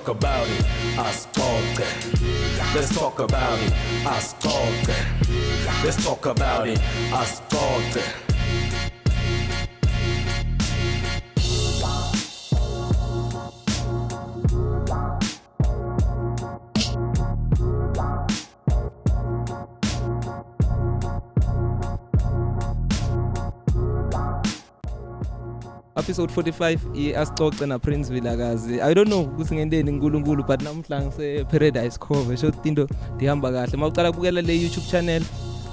talk about it, asixoxe. Let's talk about it, asixoxe. Let's talk about it, asixoxe. Episode 45 asixoxe na Prince Vilakazi. I don't know ukuthi ngendeni uNkulunkulu but namhla ngise Paradise Cover show into dihamba kahle. Mawuqala ukubukela le YouTube channel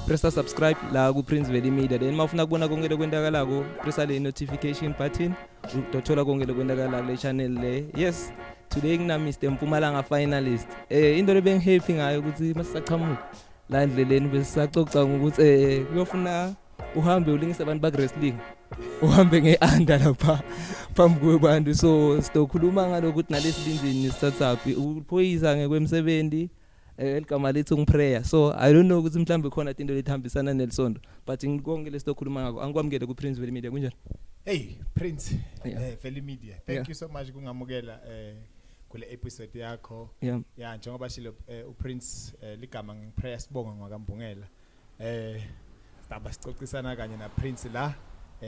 press subscribe la ku Prince Valley Media. Then mawufuna kubona konke lokwendakalako press le notification button utothola konke lokwendakalako le channel le. Yes, today ngina Mr Mpumalanga Finalist. Into lebengihappy ngayo ukuthi masisaqhamuka la endleleni bese saxoxa ngokuthi kuyofuna uhambe ulingisa abantu ba wrestling. Uhambe ngeanda lapha phambi kwabantu so sizokhuluma ngalokho ukuthi nalesindini sisathapi uphoyisa ngekwemsebenzi eligama lethu ngiprayer so I don't know ukuthi mhlambe khona into lethambisana nelisondo but ngikonke lesizokhuluma ngako angikwamukele ku Prince Valley Media kunjani. Hey Prince Valley Media thank you so much kungamukela kule episode yakho yeah njengoba shilo uPrince ligama ngiprayer sibonga ngakambungela sitaba sicocisana kanye na Prince la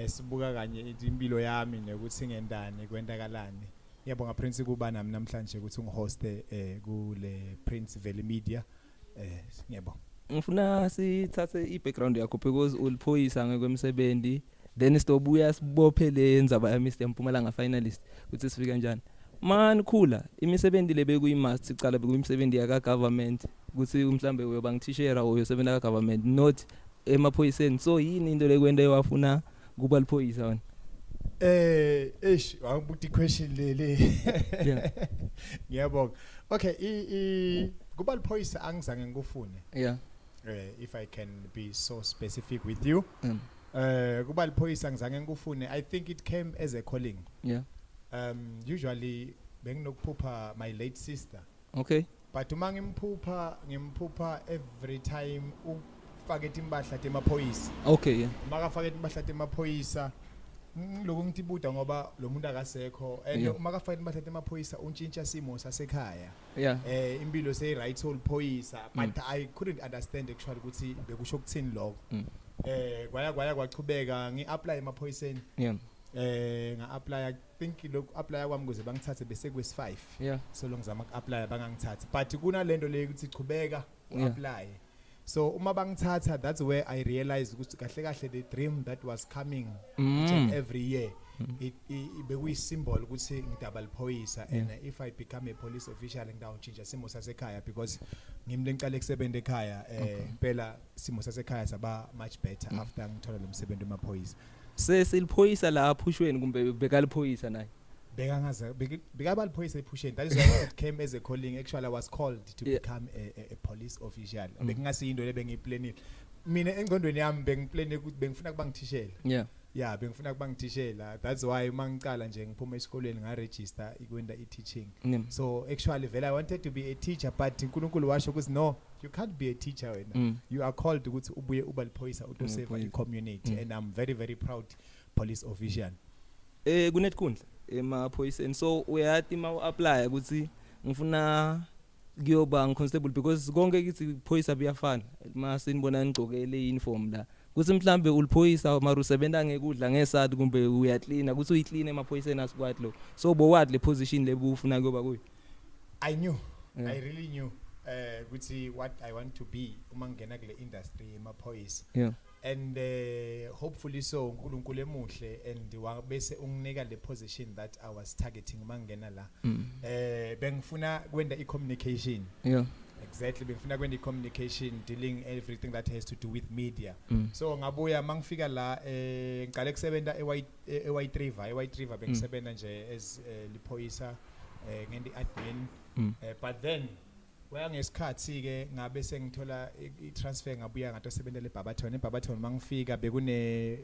sibuka kanye impilo yami nokuthi ngendani kwendakalani. Ngiyabonga Prince kuba nami namhlanje ukuthi ungihoste kule Prince Valley Media. Ngiyabonga. Ngifuna sithathe i-background yakho because uliphoyisa ngekwemsebenzi then sizobuya sibophe le ndzaba ya Mr Mpumalanga Finalist ukuthi sifika kanjani. Man khula imisebenzi le bekuyimust sicala bekuyimisebenzi yaka government ukuthi mhlambe uyoba ngithishera uyosebenza ka government not emaphoyiseni so yini into lekwenda wafuna kuba liphoyisa wena wabuthi question le yeah ngiyabonga okay kuba liphoyisa angizange ngikufune yeah if I can be so specific with you kuba liphoyisa angizange ngikufune I think it came as a calling yeah usually benginokuphupha my late sister okay but uma ngimphupha every time ufakethe impahla temaphoyisa okay yeah makafakethe impahla temaphoyisa lokho ngitibuda ngoba lo muntu akasekho and makafakethe impahla temaphoyisa untshintsha simo sasekhaya yeah impilo sey right soul phoyisa but I couldn't understand actually ukuthi bekusho ukuthini lokho kwaya kwachubeka ngiapply emaphoyiseni yeah nga-apply I think lokhu apply kwami kuze bangithathe bese kwesi 5 yeah so ngizama uku-apply bangangithathi but kunalento le ukuthi chubeka uapply so uma bangithatha that's where I realized ukuthi kahle the dream that was coming each and every year it bekuyi symbol ukuthi ngidouble phoyisa and if I become a police official ngidawutshintsha simo sasekhaya because ngimle ngiqale kusebenza ekhaya phela simo sasekhaya saba much better after ngithola lo msebenzi emaphoyisa sesiliphoyisa la aphushweni kumbe bekaliphoyisa naye bekangaza bekabaliphoyisa ephusheni that is why it came as a calling actually I was called to become a police official bekungasi into lebengiplanile mina engqondweni yami bengiplane ukuthi bengifuna kuba ngithishela yeah bengifuna kuba ngithishela that's why mangicala nje ngiphuma esikoleni nga register ikwenda i-teaching so actually vele I wanted to be a teacher but uNkulunkulu washo ukuthi no you can't be a teacher wena you are called ukuthi ubuye uba liphoyisa utoseva i-community and I'm very very proud police official kunetkundla emaphoyiseni so uyathi ma uapply ukuthi ngifuna kuyoba ngiconstable because konke kithi phoyisa buyafana mase nibona ngigcokele uniform la kuthi mhlambe uliphoyisa mara usebenza ngekudla ngesati kumbe uyacleana kuthi uyiclean emaphoyiseni asikwathi lo so bo what le position lebufuna kuyoba kuyo I knew I really knew ukuthi what I want to be uma ngena kule industry emaphoyisa and hopefully so uNkulunkulu emuhle and bese unginika le position that I was targeting uma ngena la bengifuna kwenda i-communication exactly bengifuna kwenda i-communication dealing everything that has to do with media so ngabuya mangifika la ngiqale kusebenza eWhite River bengisebenza nje as liphoyisa ngendi admin but then waya ngesikhathi ke ngabe sengithola i-transfer ngabuya ngatosebenzela eBarberton mangifika bekune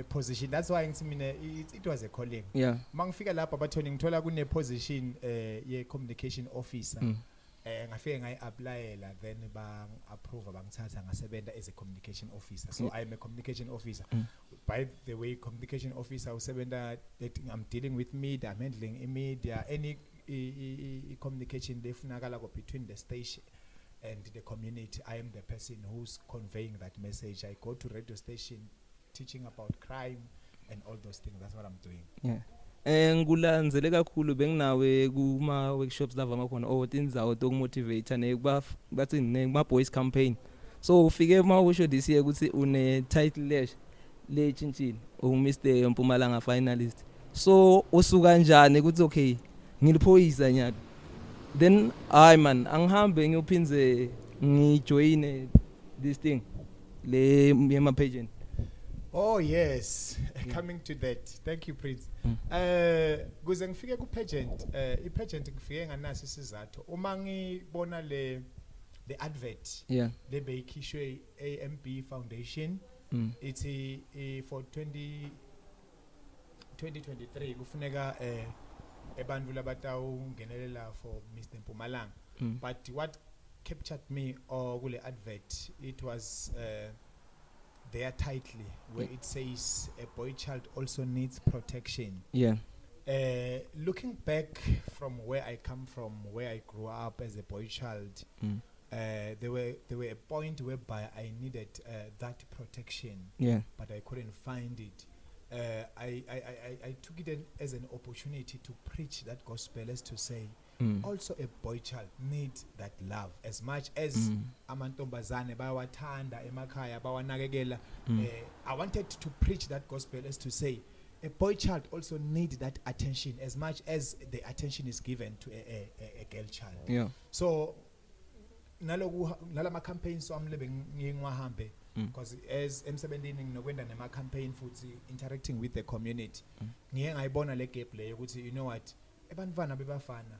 position that's why ngithi mina it was a calling mangifika la eBarberton ngithola kune position ye communication officer ngafike ngayi-applyela then bang-approve bangithatha ngasebenza as a communication officer so I am a communication officer by the way communication officer usebenza I'm dealing with media I'm handling media any communication lefunakala between the station and the community. I am the person who's conveying that message. I go to radio station teaching about crime and all those things. That's what I'm doing. Yeah. Ngulandzele kakhulu benginawe kuma workshops lava makhona tindzawo tokumotivate bathi ma boys campaign. So ufike ma usho this year ukuthi une title le chinchini Mr. Mpumalanga Finalist. So usuka kanjani ukuthi okay ngiliphoyisa nyaka. Then man angihambe ngiyophinze ngijoin this thing le yema pageant. Oh yes, coming to that. Thank you, Prince. Kuze ngifike ku pageant, I-pageant ngifike nganasi isizathu. Uma ngibona le advert, le beyikhishwe AMB Foundation, it's for 2023 kufuneka ebantfu labatawungenelela for Mr. Mpumalanga. But what captured me kule advert, it was their title where it says a boy child also needs protection. Looking back from where I come from, where I grew up as a boy child, there were a point whereby I needed that protection, but I couldn't find it. I took it as an opportunity to preach that gospel, as to say also a boy child needs that love as much as amantombazane bayawathanda emakhaya bawanakekela. I wanted to preach that gospel, as to say a boy child also needs that attention as much as the attention is given to a girl child. So nalama campaigns wami lebe ngiwahambe, because as emsebenzini nginokwenda nema campaign futhi interacting with the community, ngiye ngayibona le gap leyo ukuthi you know what, ebantwana bebafana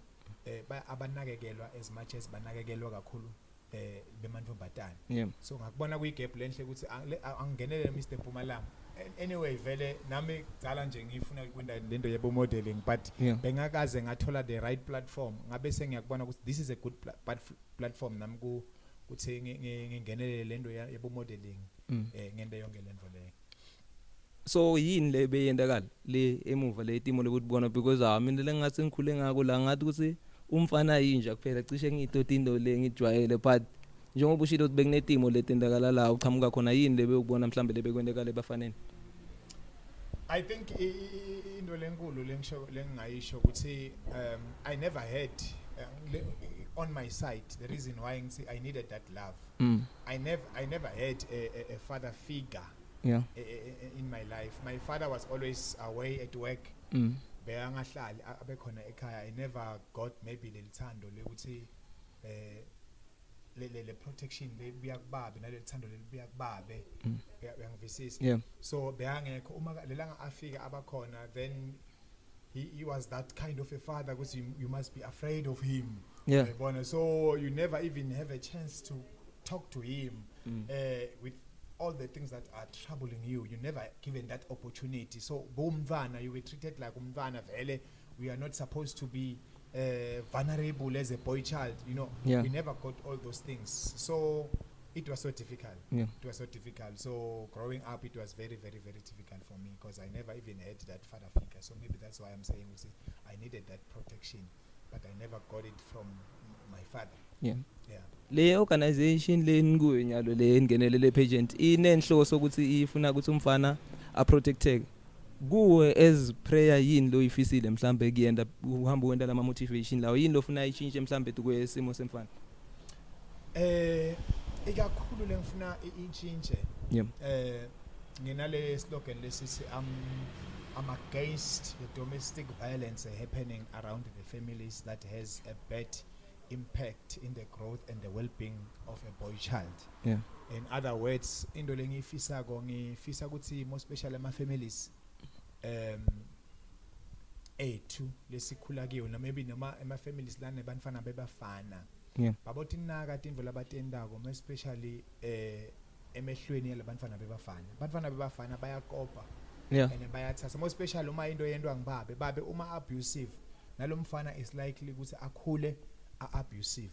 abanakekelwa as much as banakekelwa kakhulu bemantombazane. So ngakubona kuyigap lenhle ukuthi angingenele Mr. Mpumalanga. Anyway vele nami cala nje ngifuna ukwenda lento yebo modeling, but bengakaze ngathola the right platform, ngabe sengiyakubona ukuthi this is a good platform nami ukuthi ngingenele lento yebo modeling ngende yonke lento leyo. So yini le beyendakala le emuva le timo lokubona, because mina lengathi ngikhule ngako la ngathi ukuthi umfana yinja kuphela cishe ngitotindo le ngijwayele, but njengoba ushilo ukuthi bekunetimo letendakala la uqhamuka khona, yini le bekubona mhlambe le bekwendekala ebafaneni? I think into lenkulu lengayisho ukuthi I never had on my side the reason why I needed that love. I never had a father figure in my life. My father was always away at work. Beyangahlali abekhona ekhaya. I never got maybe lelithando lekuthi le protection le biyakubabe nalelithando le biyakubabe uyangivisisa. So beyangekho uma lelanga afika abakhona, then he was that kind of a father because you must be afraid of him. So you never even have a chance to talk to him with all the things that are troubling you. You never given that opportunity. So bomvana, you were treated like umvana vele. We are not supposed to be vulnerable as a boy child, you know. We never got all those things. So it was so difficult. It was so difficult. So growing up, it was very, very, very difficult for me because I never even had that father figure. So maybe that's why I'm saying I needed that protection, but I never got it from my father. Le organization le nguwe nyalo le ngenele le pageant inenhloso ukuthi ifuna ukuthi umfana a protected. Kuwe as prayer yini lo ifisile mhlambe kuyenda uhamba wenda lama motivation lawo, yini lo ufuna ichinje mhlambe kwesimo semfana? Ikakhulu lengifuna ichinje. Nginale slogan lesithi I'm against the domestic violence happening around the families that has a bad impact in the growth and the well-being of a boy child. In other words, into lengifisa ngifisa ukuthi more especially ama families ethu lesikhula kiyo na maybe noma ama families lana bantfana bebafana babothi naka tindvo labatendako more especially emehlweni yalabantfana bebafana bayakopa and bayathatha more especially uma into yendwa ngibabe uma abusive nalomfana is likely ukuthi akhule abusive.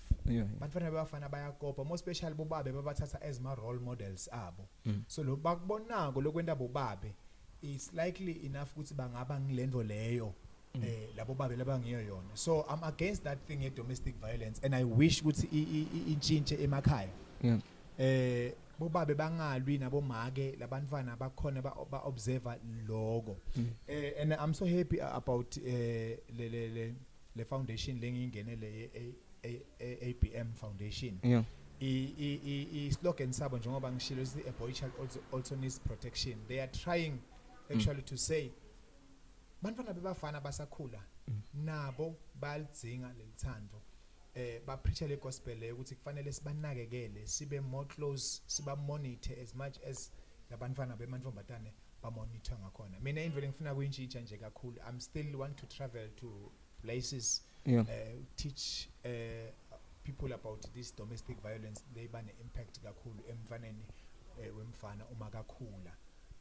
Bantfana bebafana bayakopa more especially bobabe babathatha as ma role models abo. So lo bakubonako lokwenda bobabe it's likely enough ukuthi bangaba ngilendo leyo labo babe labangiyo yona. So I'm against that thing of domestic violence, and I wish ukuthi intshintshe emakhaya. Bobabe bangalwi nabomake labantwana bakhona ba observer logo. And I'm so happy about le foundation lengingene le ABM Foundation. I slogan sabo njengoba ngishilo is a boy child also needs protection. They are trying actually to say bantwana bebafana basakhula nabo balidzinga lelithando. Ba preach le gospel ukuthi kufanele sibanakekele sibe more close siba monitor as much as labantwana bemantombazane ba monitor ngakhona. Mina indlela ngifuna kuyintshintsha nje kakhulu. I'm still want to travel to places teach people about this domestic violence. They bane impact kakhulu emfaneni wemfana uma kakhula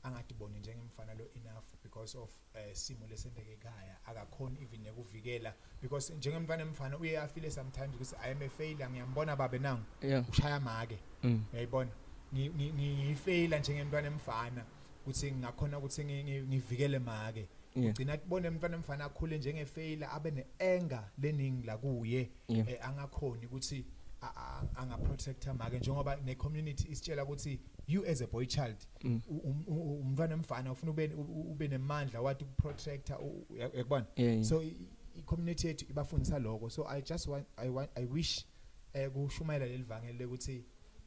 angatiboni njengemfana lo enough because of simo lesendeke ekhaya akakhona even nekuvikela because njengemfana emfana uye afile sometimes ukuthi I am a failure ngiyambona babe nangu ushaya make uyayibona ngifaila njengemntwana emfana ukuthi ngakhona ukuthi ngivikele make ugcina kubona emntwana emfana akhule njengefailure abe neanger leningi la kuye angakhoni ukuthi anga protector make njengoba ne community isitshela ukuthi you as a boy child umntwana emfana ufuna ube nemandla wathi ukuprotector yakubona so I community yethu ibafundisa lokho. So I wish kushumayela lelivangeli ukuthi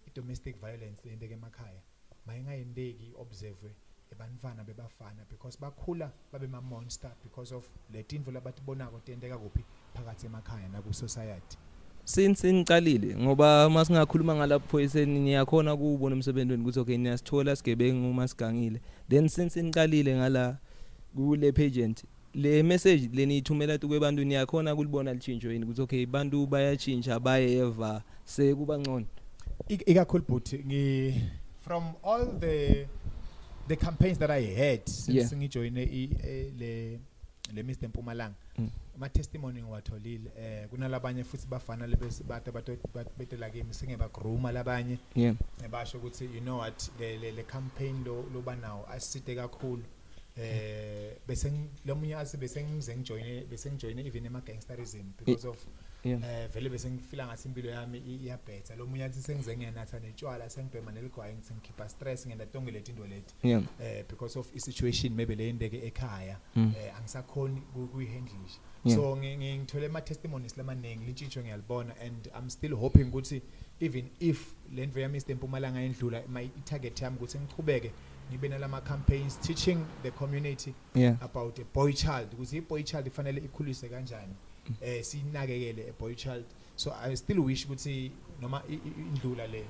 I domestic violence lendeke emakhaya mayingayendeki observe ebantwana bebafana because bakhula babe ma monster because of le tinto labatibonako tendeka kuphi phakathi emakhaya na ku society. Since niqalile ngoba masingakhuluma ngalapho niyakhona kubona emsebenzweni ukuthi okay niyasithola sigebengu uma sigangile then since niqalile ngala kule pageant le message lenithumela kubantu niyakhona kulibona litshintsho yini ukuthi okay bantu bayatshintsha bayeva sekuba ngcono ikakhulu but from all the campaigns that I had since ngijoine le Mr Mpumalanga ma testimony ngiwatholile kunalabanye futhi bafana lebesibata betela kimi singeba grooma labanye ebasho ukuthi you know what le campaign lo banawo asite kakhulu bese lomunye asibe ngijoine even ema gangsterism because of vele bese ngifila ngathi impilo yami iyabhetha lomunye athi sengize ngiyanatha netshwala sengibhema neligwayi ngithi ngikhipha stress ngendatonge leti into leti because of I situation maybe le indeke ekhaya angisakhoni kuyihandlisha so ngithole ama testimonies lamaningi litshitsho ngiyalibona and I'm still hoping ukuthi even if le ndvo yami Mr Mpumalanga endlula my target yami ukuthi ngiqhubeke ngibe nalama campaigns teaching the community about a boy child ukuthi I boy child ifanele ikhulise kanjani sinakekele a boy child. So I still wish ukuthi noma indlula le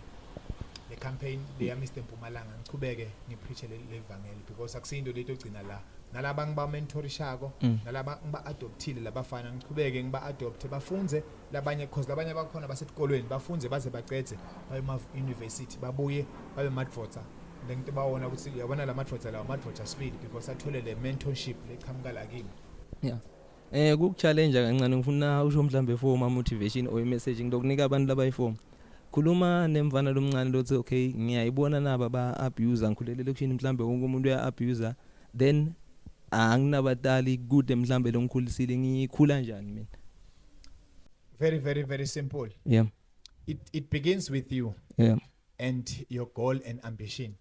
campaign le ya Mr Mpumalanga ngiqhubeke ngipreach le evangeli because akusindo leto gcina la nalaba ngiba mentorishako nalaba ngiba adoptile labafana ngiqhubeke ngiba adopt bafunze labanye because labanye bakhona basetikolweni bafunze baze baqede baye ma university babuye babe madvoter lento bawona ukuthi uyabona la madvoter la madvoter speed because athole le mentorship leqhamuka la kimi kukuchallenge kancane ngifuna usho mhlambe for ma motivation or message ngidokunika abantu labayiform khuluma nemvana lomncane lothi okay ngiyayibona naba ba abuse ngikhulele lokushini mhlambe wonke umuntu uya abuse then anginabatali kude mhlambe lo ngikhulisile ngikhula njani mina very simple it begins with you and your goal and ambition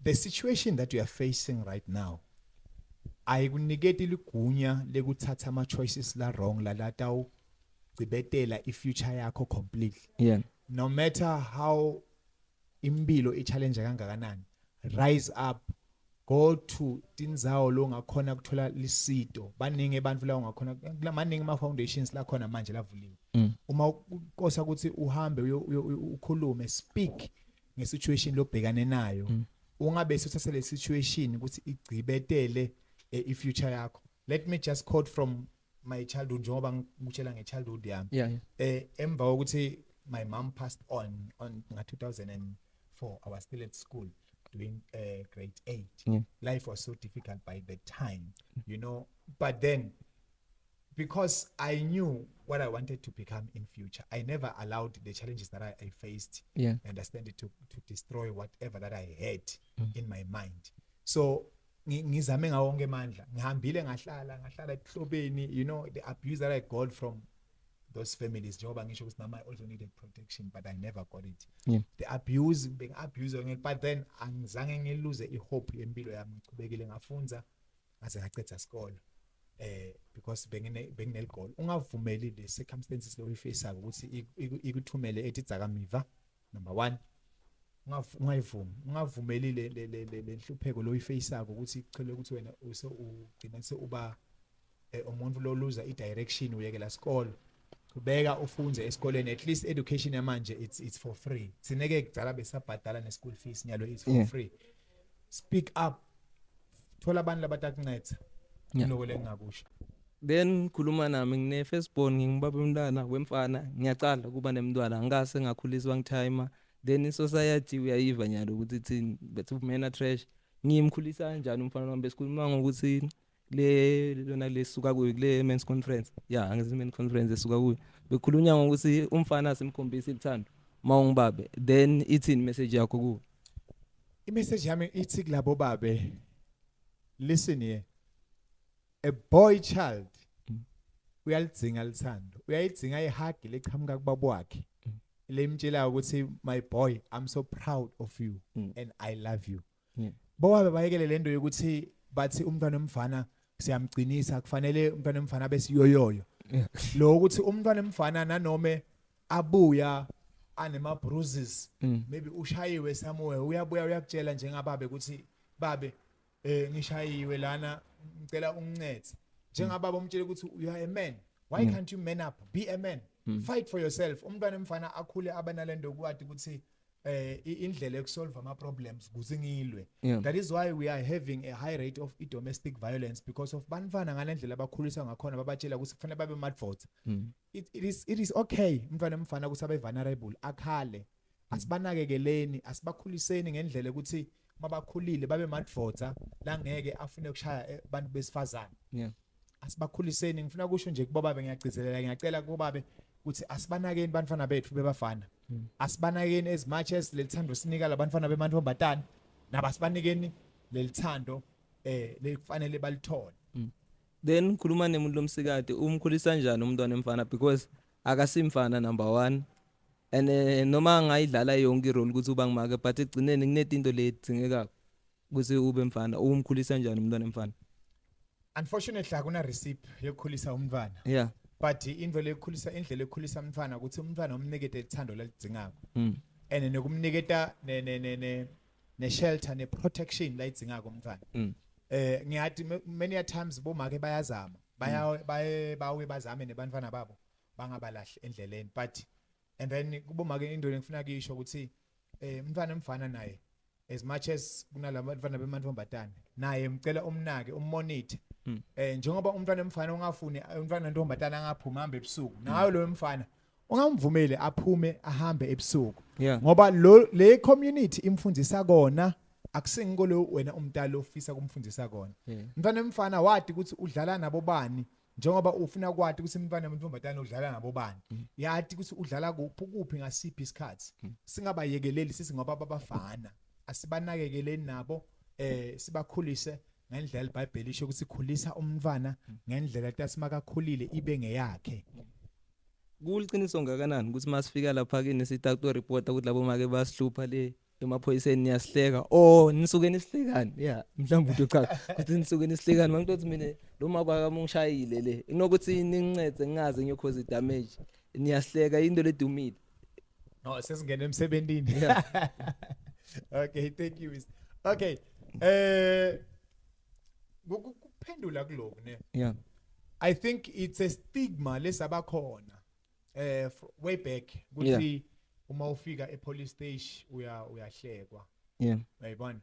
the situation that you are facing right now ayikuniketi ligunya lekuthatha ama choices la wrong la lataw cibetela I future yakho completely no matter how impilo I challenge kangakanani rise up go to tinzawo lo ngakhona kuthola lisito baningi abantu la ngakhona maningi ama foundations la khona manje lavuliwe uma ukosa ukuthi uhambe ukhulume speak ngesituation lobhekane nayo ungabe suthatha le situation ukuthi igcibetele I future yakho. Let me just quote from my childhood njengoba ngikutshela ngechildhood yami emva ukuthi my mom passed on 2004 I was still at school doing grade 8 life was so difficult by the time you know but then because I knew what I wanted to become in future I never allowed the challenges that I faced understand it to destroy whatever that I had in my mind. So ngizame ngawo wonke amandla ngihambile ngahlala ehlobeni you know the abuse that I got from those families njengoba ngisho ukuthi mama I also needed protection but I never got it the abuse being abused but then angizange ngilose ihope empilo yami ngichubekile ngafunza ngaze ngacedza isikole because bengine goal ungavumeli the circumstances lo ufaceayo ukuthi ikuthumele ethi dzakamiva number 1 ungavumeli le nhlupheko lo ufaceayo ukuthi ichele ukuthi wena ugcina seuba umuntu lo loser I direction uyekela isikole kubeka ufunze esikoleni at least education yamanje it's for free sineke kudzala besabhadala ne school fees nyalo it's for free speak up thola abantu labatakuncetha lokho lengakusho then khuluma nami ngine firstborn ngingibaba umntwana wemfana ngiyacala kuba nemntwana ngase ngakhuliswa ngitime then isociety uyayiva nyalo ukuthi ithini bethu mena trash ngimkhulisa kanjani umfana wami besikhuluma ngokuthi lona lesuka kuyo kule men's conference angizi men's conference esuka kuyo bekhulunywa ngokuthi umfana asimkhombisa ithando mawungibabe then ithini message yakho ku imessage yami ithi kulabo babe listen here a boy child uyalidzinga lithando uyayidzinga ihug leqhamuka kubaba wakhe lemtshela ukuthi my boy I'm so proud of you and I love you bowabe bayekele lento yokuthi bathi umntwana omfana siyamgcinisa kufanele umntwana omfana besiyoyoyo lo ukuthi umntwana omfana nanome abuya anema bruises maybe ushayiwe somewhere uyabuya uyakutshela njengababe ukuthi babe ngishayiwe lana ngicela ungincethe njengababa umtshela ukuthi you are a man why can't you man up be a man fight for yourself umntwana omfana akhule abanalendo kwathi ukuthi indlela yokusolve ama problems kuze ngilwe that is why we are having a high rate of domestic violence because of banfana ngalendlela abakhulisa ngakhona babatshela ukuthi kufanele babe madvots it is okay umntwana omfana ukuthi abe vulnerable akhale asibanakekeleni asibakhuliseni ngendlela ukuthi mabakhulile babe madvots la ngeke afune ukushaya abantu besifazana asibakhuliseni ngifuna kusho nje kubobabe ngiyagcizelela ngiyacela kubobabe ukuthi asibanakeni bantwana bethu bebafana asibanakeni as much as lelithando sinika labantwana bemantombazane nabasibanikeni lelithando lekufanele balithole then khuluma nemuntu lomsikade umkhulisa kanjani umntwana emfana because akasimfana number 1 and noma ngayidlala yonke irole ukuthi uba ngimake but egcineni kunetinto ledzingeka ukuthi ube mfana umkhulisa kanjani umntwana emfana unfortunately akuna recipe yokukhulisa umntwana but indlela yokukhulisa umntwana ukuthi umntwana umnikete ithando lalidzingako and nokumniketa ne shelter ne protection layidzingako umntwana ngiyathi many times bomake bayazama bawe bazame nebantwana babo bangabalahle endleleni but and then kubomake into engifuna kuyisho ukuthi umntwana emfana naye as much as kunalabantwana bemantombazane naye umcela umnake ummonite njengoba umntwana emfana ungafuni umntwana wentombazane angaphuma hambe ebusuku nayo lo mfana ungamvumeli aphume ahambe ebusuku ngoba le community imfundisa kona akusingikolo wena umntalo ofisa kumfundisa kona umntwana emfana wathi ukuthi udlala nabo bani njengoba ufuna kwathi ukuthi umntwana wentombazane udlala nabo bani yathi ukuthi udlala kuphi ngasiphi isikhathi singabayekeleli sisi ngoba babafana asibanakekeleni nabo sibakhulise ngendlela iBhayibheli lisho ukuthi khulisa umntwana ngendlela esimakakhulile ibe ngeyakhe kuliqiniso ngakanani ukuthi masifika lapha kini sitatu report ukuthi labo make basihlupha le emaphoyiseni niyasihleka nisuke nisihlekani mhlawumbe uthi ukuthi nisuke nisihlekani mangithi mina lo mabaka mungishayile le inokuthi ningincede ngingaze ngiyokhoza damage niyasihleka into ledumile no sesingena emsebenzini okay thank you okay kuphendula kuloko ne I think it's a stigma lesabakhona way back ukuthi uma ufika epolice station uyahlekwa uyayibona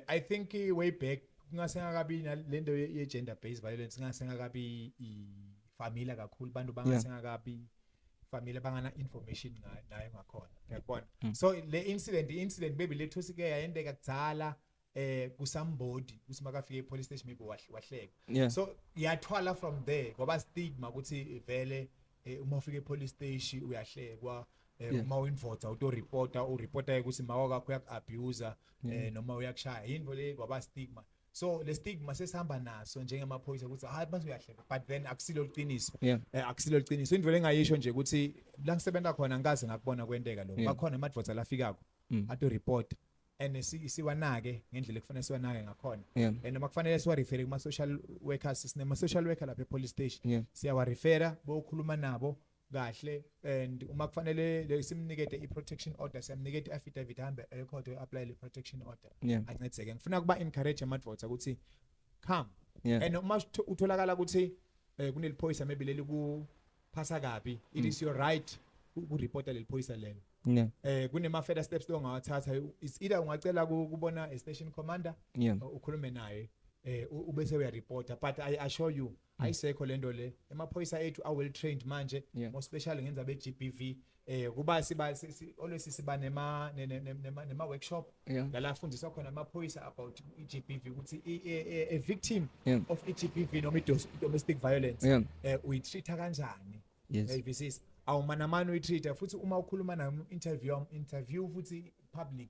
I think way back kungasengakabi lento ye gender based violence kungasengakabi ifamily kakhulu bantu bangasengakabi family bangana information nayo ngakhona uyabona so le incident baby lethu sike yayendeka kudzala kusambodi ukuthi makafike epolice station maybe wahleka so yathwala from there ngoba stigma ukuthi vele uma ufike epolice station uyahlekwa uma uinvota ureporta ukuthi mawa kakho uyakuabuser noma uyakushaya yinto le ngoba stigma so le stigma sesihamba naso njengemaphoyisa ukuthi hayi base uyahleka, but then akusilo liqiniso. Akusilo liqiniso. Into engayisho nje ukuthi la ngisebenza khona ngikaze ngakubona kwenteka lokho. Bakhona amadvodza lafikako ato report and siwanake ngendlela ekufanele siwanake ngakhona. And makufanele siwa refer kuma social workers, sinema social worker lapha police station. Siyawa refer bokhuluma nabo kahle, and uma kufanele simnikete i-protection order, siyamnikete i-affidavit hambe ecourt apply le-protection order. Ancedeke. Ngifuna kuba encourage amadvodza ukuthi come. And uma utholakala ukuthi kuneliphoyisa maybe leli kuphasa kabi, it is your right ureporta leliphoyisa lelo. Kunema further steps ongawathatha, is either ungacela kubona a station commander ukhulume naye ubese uyareporta, but I assure you ayisekho lento le emaphoyisa ethu are well trained manje, more especially ngenza be GBV kuba always siba nema workshop la afundiswa khona amaphoyisa about GBV ukuthi a victim of GBV noma domestic violence we treat kanjani. This awumanamani uyitreat futhi uma ukhuluma na interview futhi public.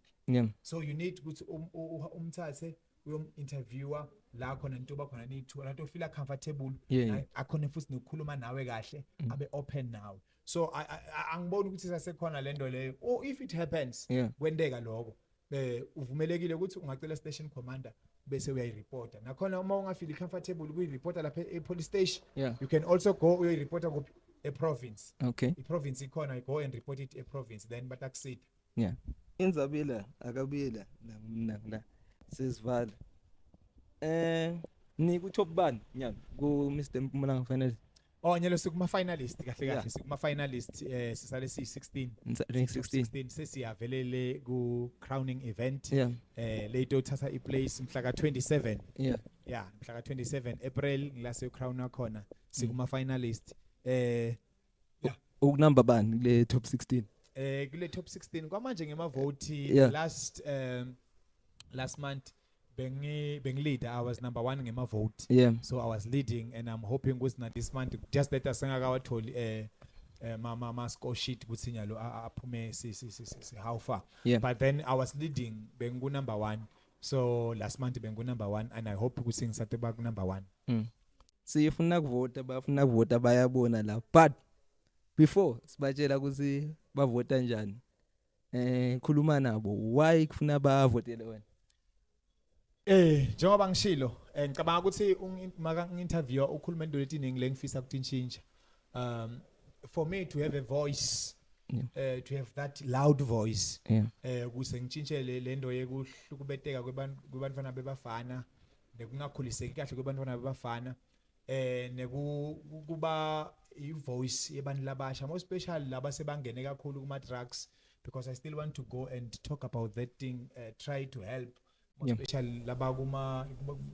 So you need ukuthi umthathe uyom-interviewer la khona into bakhona nithu la to feel comfortable akhona futhi nokukhuluma nawe kahle abe open nawe. So angiboni ukuthi sasekhona lento leyo, or if it happens kwenteka lokho uvumelekile ukuthi ungacela station commander bese uyayireporta. Nakhona uma ungafeel comfortable ukuyireporta lapha e-police station, you can also go uyireporta ku a province. I province ikhona, you go and report it a province then but accept. Inzabile akabile la sesivala. Niku top bani nyalo ku Mr Mpumalanga Finalist. Nyelo sikuma finalist kahle sikuma finalist sisale si16 sesiyavelele ku crowning event later uthatha iplace mhla ka27 mhla ka27 April ngilase crown khona sikuma finalist. Ukunamba bani le top 16? Kule top 16 kwamanje ngema vote last month leader, I was number 1 ngema vote. So I was leading and I'm hoping ukuthi na this month just that asengakawatholi mama score sheet ukuthi nyalo aphume si how far. But then I was leading bengu number 1. So last month bengu number 1 and I hope ukuthi ngisathe ba number 1. Sifuna kuvota, bafuna kuvota bayabona la, but before sibatshela ukuthi bavota njani khuluma nabo why kufuna bavotele wena. Njengoba ngishilo ngicabanga ukuthi maka nginterview ukhuluma into letiningi lengifisa ukuthi ntshintshe. For me to have a voice, to have that loud voice, ukuze ngitshintshe lento yekuhlukubeteka kwabantwana bebafana nekungakhuliseki kahle kwabantwana bebafana nekuba i-voice yebantu labasha, more especially laba sebangene kakhulu kuma drugs, because I still want to go and talk about that thing, try to help more especially laba kuma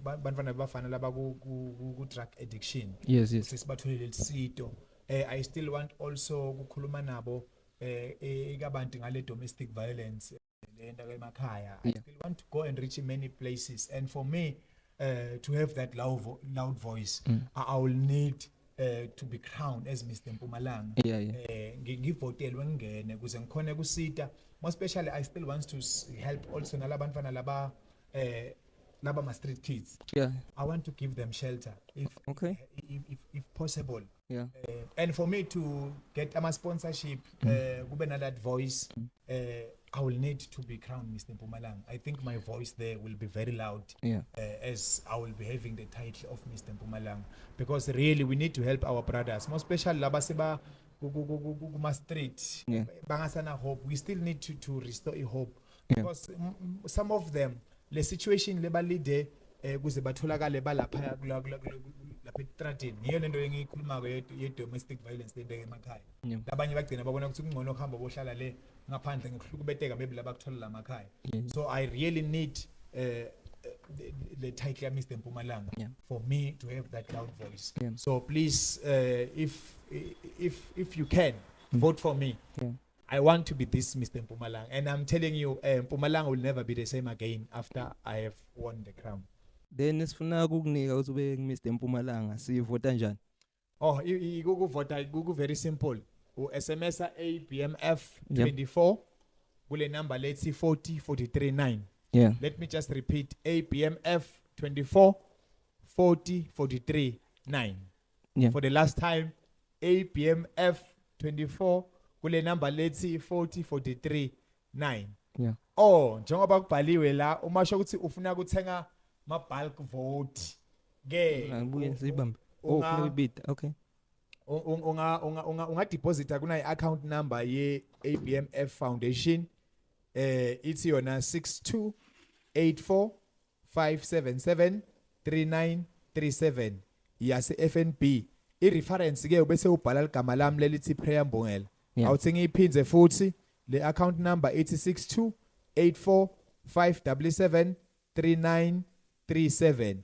bantwana bebafana laba ku drug addiction. Sesibatholile lesito. I still want also ukukhuluma nabo ikabantu ngale domestic violence lenda emakhaya. I still want to go and reach many places, and for me to have that loud voice, I will need to be crowned as Mr Mpumalanga. Ngivotelwe ngene ukuze ngikhona kusita, more especially I still want to help also nalabantwana laba ma street kids. I want to give them shelter if possible. And for me to get a sponsorship, kube na that voice, I will need to be crowned Mr Mpumalanga. I think my voice there will be very loud, as I will be having the title of Mr Mpumalanga, because really we need to help our brothers, more especially laba seba kuma street bangasana hope. We still need to restore a hope, because some of them le situation lebalide kuze batholakale balapha lapha etradini. Yiyo lento engiyikhuluma ye domestic violence lento emakhaya. Labanye bagcina babona ukuthi kungcono kuhamba bohlala le ngaphandle ngikuhlukubeteka maybe labakuthola la makhaya. So I really need the title ya Mr Mpumalanga for me to have that loud voice. So please, if you can vote for me. I want to be this Mr Mpumalanga, and I'm telling you, Mpumalanga will never be the same again after I have won the crown. Then sifuna ukukunika ukuthi ube Mr Mpumalanga, sivota njani? Ukuvota very simple. SMS ABMF 24 kule number let's see 40439. Let me just repeat, ABMF 24 40 43 9. Yeah. For the last time, ABMF 24 kule number lethi 40 43 9. Yeah. Oh, njengoba kubhaliwe la umasho ukuthi ufuna ukuthenga ma bulk vote ke Ngibuye sibambe. Oh, maybe bit. Okay. unga deposita kuna account number ye ABMF Foundation ithi yona 62845773937 yase FNB. I reference ke ubese ubhala igama lami lelithi Prayer Mbungela. Awuthi ngiyiphinze futhi le account number ithi 62845773937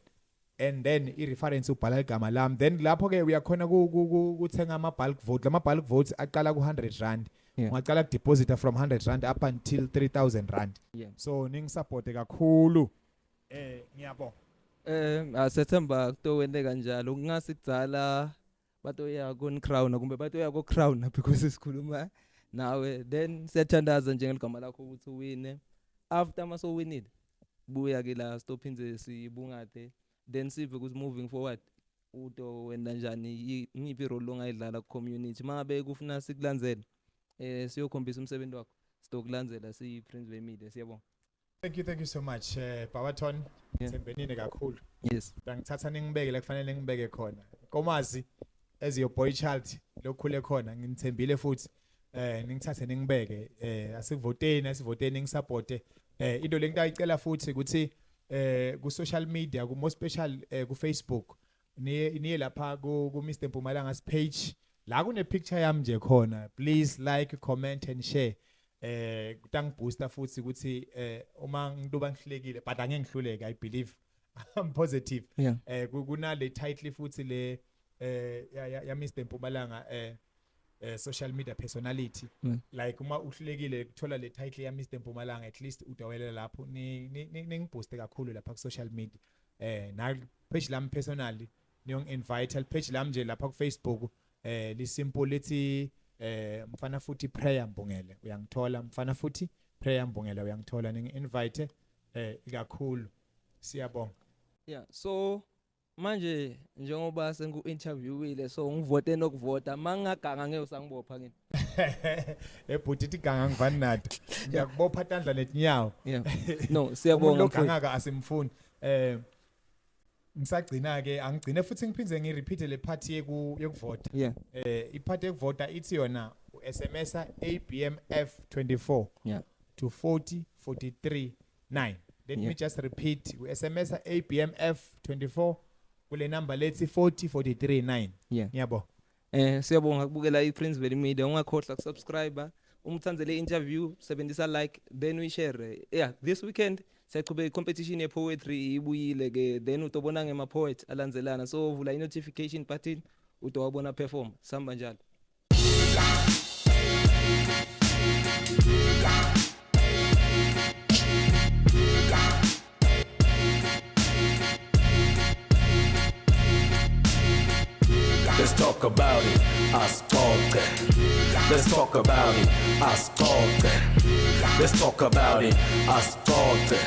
and then I reference ubhala igama lami. Then lapho ke uyakhona ukuthenga ama bulk vote. Lama bulk votes aqala ku 100 rand. Ungaqala ku deposit from 100 rand up until 3000 rand. So ningi-support kakhulu. Ngiyabonga. Asethemba kutowende kanjalo kungasi kudzala batoya ku crown kumbe batoya ku crown because sikhuluma nawe then siyathandaza njengeligama lakho ukuthi uwine after maso winile buya ke la stophinze sibungade then sive ukuthi moving forward uto wenda njani ngiphi role ongayidlala ku community mangabe kufuna sikulandzele siyokhombisa umsebenzi wakho sitokulandzela si Prince Media siyabonga. Thank you so much Babaton. Sembonile kakhulu. Yes. Ngithatha ningibeke la kufanele ngibeke khona. Komazi as your boy child lokhule khona ngithembile futhi ningithathe ningibeke asivoteni ngisupport into lengitayicela futhi ukuthi ku social media ku more special ku Facebook niye lapha ku Mr Mpumalanga page la kune picture yami nje khona please like comment and share kutangibooster futhi ukuthi uma ngiduba ngihlekile but angengihluleke I believe I'm positive kuna le title futhi le ya Mr Mpumalanga social media personality like uma uhlekile kuthola le title ya Mr Mpumalanga at least udawela lapho ningibooste kakhulu lapha ku social media na page lami personally niyong invite page lami nje lapha ku Facebook li simple lithi mfana futhi Prayer Mbungele uyangithola mfana futhi Prayer Mbungele uyangithola ningi invite kakhulu siyabonga. So manje njengoba sengu interviewile so ngivote nokuvota mangaganga ngeke usangibopha ngini ebhuti iganga ngivani nathi ngiyakubopha tandla netinyawo no siyabonga lokangaka asimfuni ngisagcina ke angigcine futhi ngiphinze ngirepeat le part yekuvota ipart yekuvota ithi yona SMS ABMF 24 to 40 43 9. Let me just repeat SMS ABMF 24 kule number lethi 40 43 9. Ngiyabo. Siyabonga kubukela iPrince Media ungakhohlwa kusubscribe umthandzele interview sebenzisa like then we share this weekend siyaqhubeka competition ye poetry ibuyile ke then utobona ngema poet alandzelana so vula i-notification button utowabona perform samba njalo. Let's talk about it, ascolta. Let's talk about it, ascolta. Let's talk about it, ascolta.